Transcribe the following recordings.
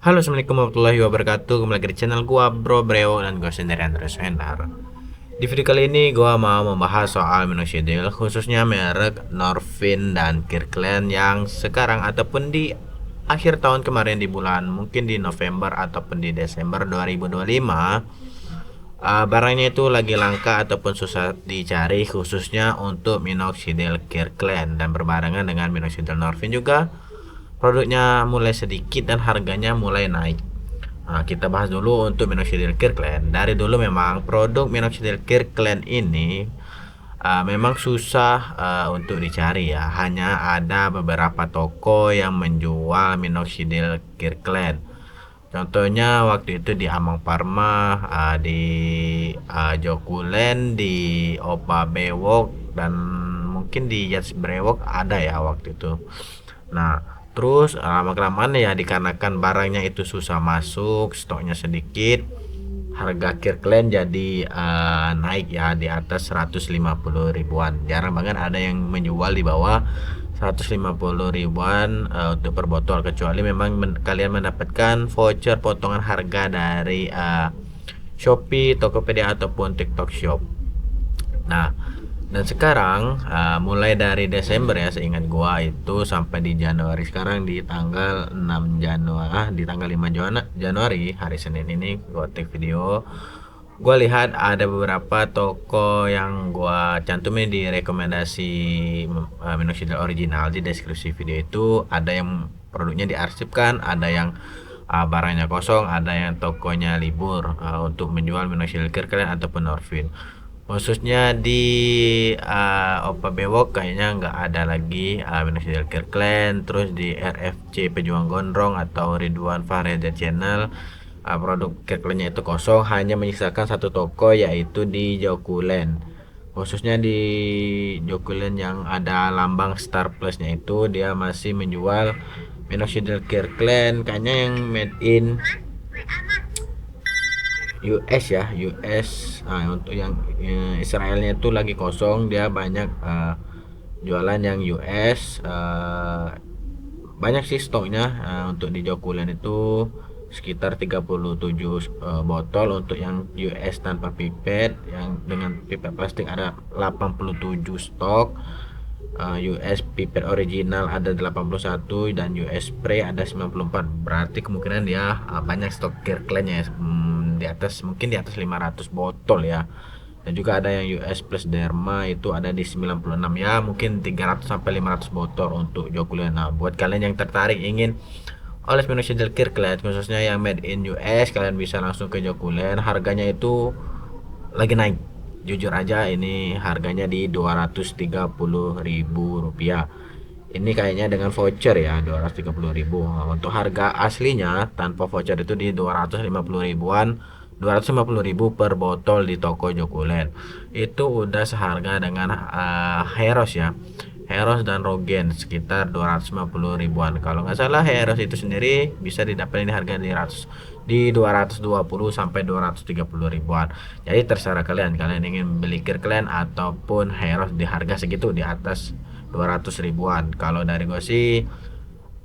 Halo, assalamualaikum warahmatullahi wabarakatuh. Kembali lagi di channel gua Bro Breo dan gua sendiri Andres Enar. Di video kali ini gua mau membahas soal minoxidil, khususnya merek Norvin dan Kirkland yang sekarang ataupun di akhir tahun kemarin, di bulan mungkin di November ataupun di Desember 2025, barangnya itu lagi langka ataupun susah dicari, khususnya untuk minoxidil Kirkland, dan berbarengan dengan minoxidil Norvin juga produknya mulai sedikit dan harganya mulai naik. Nah, kita bahas dulu untuk minoxidil Kirkland. Dari dulu memang produk minoxidil Kirkland ini memang susah untuk dicari ya. Hanya ada beberapa toko yang menjual minoxidil Kirkland. Contohnya waktu itu di Amang Parma, di Jokulen, di Opa Bewok, dan mungkin di Yats Brewok ada ya waktu itu. Nah, terus lama-kelamaan ya dikarenakan barangnya itu susah masuk, stoknya sedikit, harga Kirkland jadi naik ya di atas 150 ribuan. Jarang banget ada yang menjual di bawah 150 ribuan untuk per botol, kecuali memang kalian mendapatkan voucher potongan harga dari Shopee, Tokopedia ataupun TikTok Shop. Nah, dan sekarang mulai dari Desember ya, seingat gua itu sampai di Januari, sekarang di tanggal 6 Januari, di tanggal 5 Januari, hari Senin ini gua take video. Gua lihat ada beberapa toko yang gua cantumin di rekomendasi minoxidil original di deskripsi video itu. Ada yang produknya diarsipkan, ada yang barangnya kosong, ada yang tokonya libur untuk menjual minoxidil Kirkland ataupun Norvin. Khususnya di Opa Bewok kayaknya nggak ada lagi minoxidil Kirkland. Terus di RFC Pejuang Gondrong atau Ridwan Fahreza Channel, produk Kirklandnya itu kosong, hanya menyisakan satu toko yaitu di Jokulen. Khususnya di Jokulen yang ada lambang Star Plusnya itu, dia masih menjual minoxidil Kirkland kayaknya yang made in US ya, US. Untuk yang Israelnya itu lagi kosong, dia banyak jualan yang US. Banyak sih stoknya. Untuk di Jokulen itu sekitar 37 botol untuk yang US tanpa pipet. Yang dengan pipet plastik ada 87 stok. US pipet original ada 81 dan US spray ada 94. Berarti kemungkinan dia banyak stok Kirklandnya ya. Di atas, mungkin di atas 500 botol ya. Dan juga ada yang US plus Derma itu ada di 96 ya, mungkin 300 sampai 500 botol untuk Jokulen. Nah, buat kalian yang tertarik ingin oles minoxidil Kirkland khususnya yang made in US, kalian bisa langsung ke Jokulen. Harganya itu lagi naik. Jujur aja ini harganya di 230 ribu rupiah. Ini kayaknya dengan voucher ya 230 ribu. Untuk harga aslinya tanpa voucher itu di 250 ribuan, 250 ribu per botol di toko Jokulen. Itu udah seharga dengan Heros ya, Heros dan Rogen sekitar 250 ribuan. Kalau nggak salah Heros itu sendiri bisa didapat ini harga di 220 sampai 230 ribuan. Jadi terserah kalian, kalian ingin beli Kirkland ataupun Heros di harga segitu, di atas 200 ribuan. Kalau dari gue sih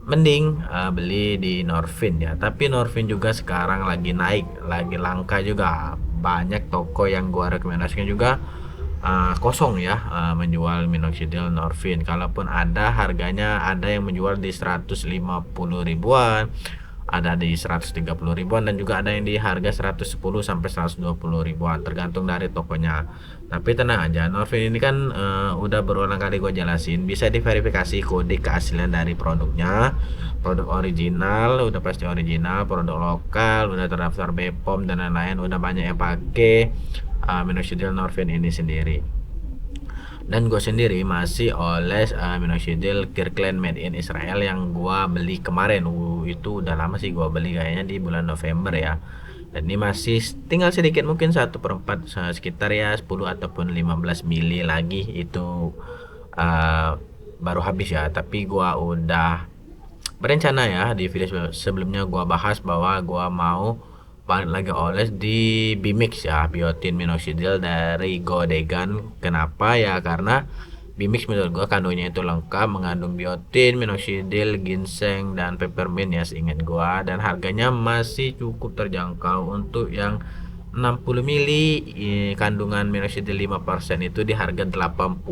mending beli di Norvin ya. Tapi Norvin juga sekarang lagi naik, lagi langka juga. Banyak toko yang gua rekomendasikan juga kosong ya, menjual minoxidil Norvin. Kalaupun ada, harganya ada yang menjual di 150 ribuan, ada di 130 ribuan, dan juga ada yang di harga 110 sampai 120 ribuan tergantung dari tokonya. Tapi tenang aja, Norvin ini kan udah berulang kali gue jelasin, bisa diverifikasi kode keaslian dari produknya. Produk original, udah pasti original, produk lokal, udah terdaftar BPOM dan lain-lain, udah banyak yang pakai minoxidil Norvin ini sendiri. Dan gue sendiri masih oles minoxidil Kirkland made in Israel yang gue beli kemarin. Itu udah lama sih gue beli, kayaknya di bulan November ya. Dan ini masih tinggal sedikit, mungkin 1/4, sekitar ya 10 ataupun 15 mili lagi itu baru habis ya. Tapi gue udah berencana ya, di video sebelumnya gue bahas bahwa gue mau balik lagi oles di Bimix ya, biotin minoxidil dari Godegan. Kenapa ya? Karena Bimix menurut gua kandungnya itu lengkap, mengandung biotin, minoxidil, ginseng, dan peppermint ya seingat gua, dan harganya masih cukup terjangkau untuk yang 60 mili kandungan minoxidil 5% itu di harga 80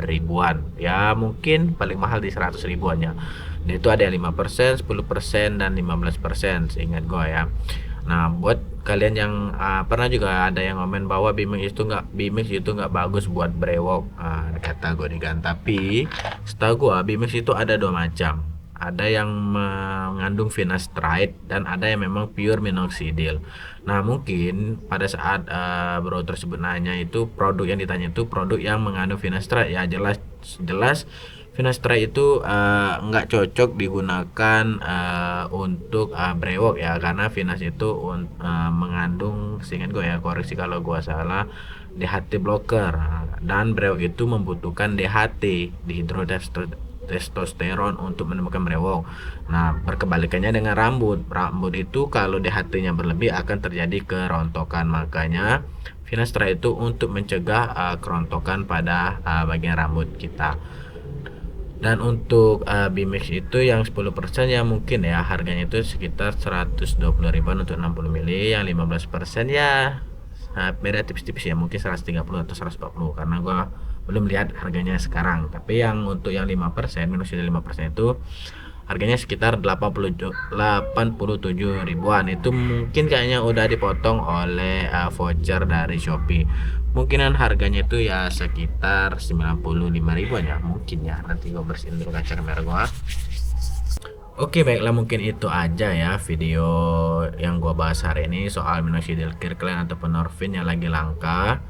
ribuan. Ya mungkin paling mahal di 100 ribuan ya. Dan itu ada 5%, 10%, dan 15% seingat gua ya. Nah, buat kalian yang pernah juga ada yang komen bahwa Bimix itu nggak bagus buat brewok, kata gue nih kan. Tapi setahu gue Bimix itu ada dua macam. Ada yang mengandung finasteride dan ada yang memang pure minoxidil. Nah, mungkin pada saat bro tersebut nanya itu produk yang ditanya itu produk yang mengandung finasteride, ya jelas jelas finasteride itu nggak cocok digunakan untuk brewok ya, karena finas itu mengandung, seingat gue ya, koreksi kalau gue salah, DHT blocker, dan brewok itu membutuhkan DHT, dihidrotestosteron, untuk menemukan brewok. Nah, berkebalikannya dengan rambut itu kalau DHT-nya berlebih akan terjadi kerontokan. Makanya finasteride itu untuk mencegah kerontokan pada bagian rambut kita. Dan untuk Bimix itu yang 10% ya mungkin ya harganya itu sekitar 120 ribuan untuk 60 mili. Yang 15% ya beda tipis-tipis ya, mungkin 130 atau 140, karena gua belum lihat harganya sekarang. Tapi yang untuk yang 5%, minus 5% itu harganya sekitar 87 ribuan. Itu mungkin kayaknya udah dipotong oleh voucher dari Shopee. Mungkinan harganya itu ya sekitar 95 ribuan ya mungkin ya. Nanti gue bersihin dulu kaca kamera gue. Oke, baiklah, mungkin itu aja ya video yang gua bahas hari ini soal minoxidil Kirkland ataupun Norvin yang lagi langka.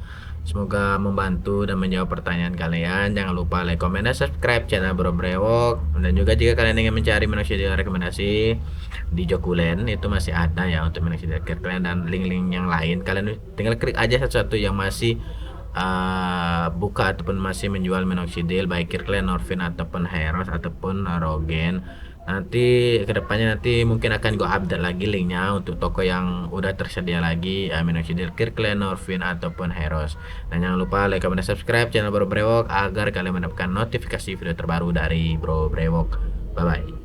Semoga membantu dan menjawab pertanyaan kalian. Jangan lupa like, comment, dan subscribe channel Bro Brewok. Dan juga jika kalian ingin mencari minoxidil rekomendasi di Jokulen, itu masih ada ya untuk minoxidil Kirkland dan link-link yang lain. Kalian tinggal klik aja satu-satu yang masih buka ataupun masih menjual minoxidil baik Kirkland, Norvin, ataupun Heros, ataupun Rogaine. Nanti kedepannya nanti mungkin akan gue update lagi linknya untuk toko yang udah tersedia lagi minoxidil Kirkland, Norvin, ataupun Heros. Dan jangan lupa like, comment, dan subscribe channel Bro Brewok agar kalian mendapatkan notifikasi video terbaru dari Bro Brewok. Bye bye.